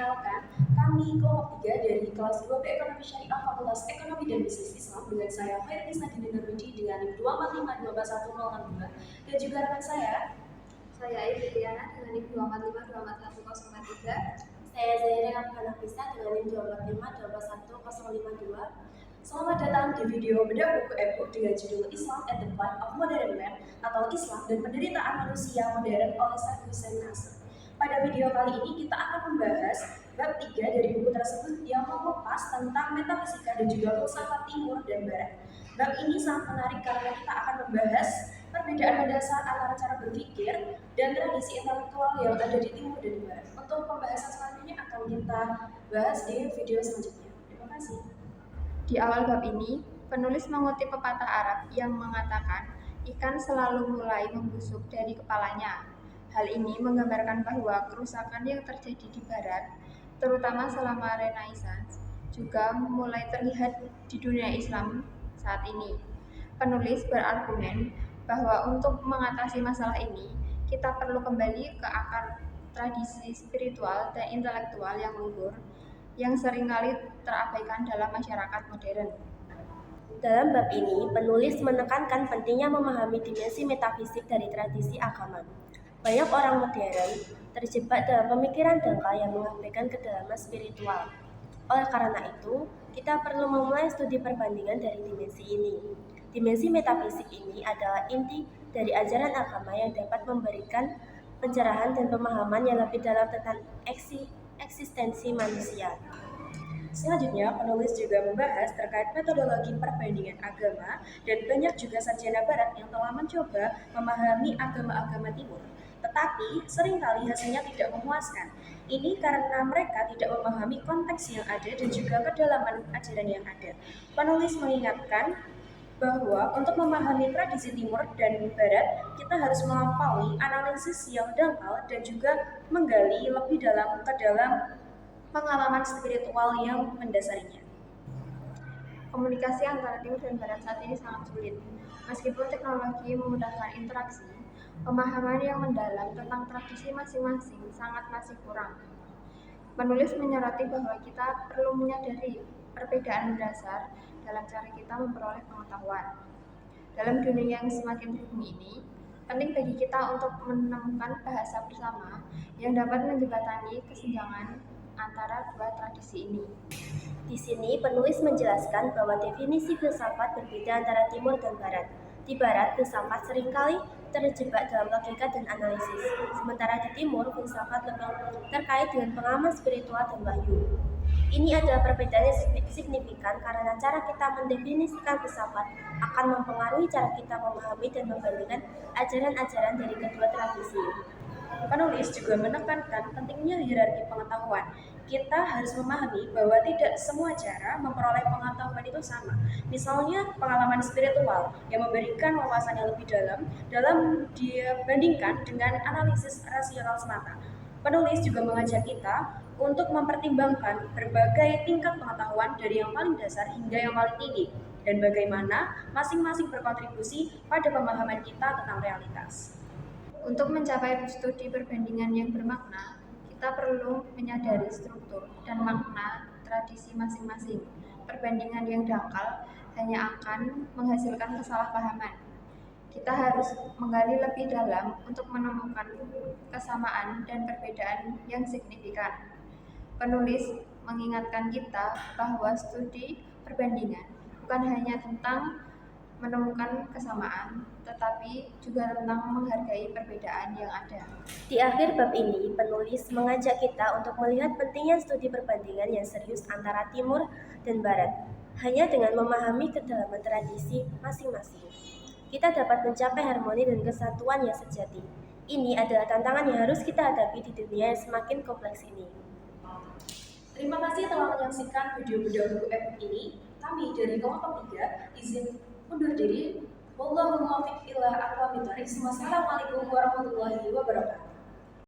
perkenalkan, kami kelompok 3 dari kelas 2B Ekonomi Syariah Fakultas Ekonomi dan Bisnis Islam dengan saya Khairul Nadine Nurmudi dengan NIM 245241062 dan juga rekan saya Ibu Diana dengan NIM 245241043. Saya Zaira Hanafisa dengan NIM 245241052. Selamat datang di video bedah buku e-book dengan judul Islam at the Plight of Modern Man atau Islam dan Penderitaan Manusia Modern oleh Syekh Hussein Nasr. Pada video kali ini kita akan membahas bab 3 dari buku tersebut yang mengupas tentang metafisika dan juga filsafat timur dan barat. Bab ini sangat menarik karena kita akan membahas perbedaan mendasar antara cara berpikir dan tradisi intelektual yang ada di timur dan di barat. Untuk pembahasan selanjutnya akan kita bahas di video selanjutnya. Terima kasih. Di awal bab ini, penulis mengutip pepatah Arab yang mengatakan ikan selalu mulai membusuk dari kepalanya. Hal ini menggambarkan bahwa kerusakan yang terjadi di barat, terutama selama Renaissance, juga mulai terlihat di dunia Islam saat ini. Penulis berargumen bahwa untuk mengatasi masalah ini, kita perlu kembali ke akar tradisi spiritual dan intelektual yang luhur yang seringkali terabaikan dalam masyarakat modern. Dalam bab ini, penulis menekankan pentingnya memahami dimensi metafisik dari tradisi agama. Banyak orang modern terjebak dalam pemikiran dangkal yang mengabaikan kedalaman spiritual. Oleh karena itu, kita perlu memulai studi perbandingan dari dimensi ini. Dimensi metafisik ini adalah inti dari ajaran agama yang dapat memberikan pencerahan dan pemahaman yang lebih dalam tentang eksistensi manusia. Selanjutnya, penulis juga membahas terkait metodologi perbandingan agama dan banyak juga sarjana barat yang telah mencoba memahami agama-agama timur. Tetapi, seringkali hasilnya tidak memuaskan. Ini karena mereka tidak memahami konteks yang ada dan juga kedalaman ajaran yang ada. Penulis mengingatkan bahwa untuk memahami tradisi timur dan barat, kita harus melampaui analisis yang dangkal dan juga menggali lebih dalam ke dalam pengalaman spiritual yang mendasarinya. Komunikasi antara timur dan barat saat ini sangat sulit. Meskipun teknologi memudahkan interaksi, pemahaman yang mendalam tentang tradisi masing-masing sangat masih kurang. Penulis menyoroti bahwa kita perlu menyadari perbedaan mendasar dalam cara kita memperoleh pengetahuan. Dalam dunia yang semakin rumit ini, penting bagi kita untuk menemukan bahasa bersama yang dapat menjembatani kesenjangan antara dua tradisi ini. Di sini penulis menjelaskan bahwa definisi filsafat berbeda antara timur dan barat. Di barat, filsafat seringkali terjebak dalam logika dan analisis, sementara di timur, filsafat lebih terkait dengan pengalaman spiritual dan wahyu. Ini adalah perbedaan yang signifikan karena cara kita mendefinisikan filsafat akan mempengaruhi cara kita memahami dan membandingkan ajaran-ajaran dari kedua tradisi. Penulis juga menekankan pentingnya hierarki pengetahuan. Kita harus memahami bahwa tidak semua cara memperoleh pengetahuan itu sama. Misalnya pengalaman spiritual yang memberikan wawasan yang lebih dalam dibandingkan dengan analisis rasional semata. Penulis juga mengajak kita untuk mempertimbangkan berbagai tingkat pengetahuan dari yang paling dasar hingga yang paling tinggi dan bagaimana masing-masing berkontribusi pada pemahaman kita tentang realitas. Untuk mencapai studi perbandingan yang bermakna, kita perlu menyadari struktur dan makna tradisi masing-masing. Perbandingan yang dangkal hanya akan menghasilkan kesalahpahaman. Kita harus menggali lebih dalam untuk menemukan kesamaan dan perbedaan yang signifikan. Penulis mengingatkan kita bahwa studi perbandingan bukan hanya tentang menemukan kesamaan, tetapi juga tentang menghargai perbedaan yang ada. Di akhir bab ini, penulis mengajak kita untuk melihat pentingnya studi perbandingan yang serius antara timur dan barat. Hanya dengan memahami kedalaman tradisi masing-masing, kita dapat mencapai harmoni dan kesatuan yang sejati. Ini adalah tantangan yang harus kita hadapi di dunia yang semakin kompleks ini. Terima kasih telah menyaksikan video bedah buku e-book ini. Kami dari kelompok 3 izin undur diri. Wallahu muwaffiq ila aqwamit thoriq. Wassalamualaikum warahmatullahi wabarakatuh.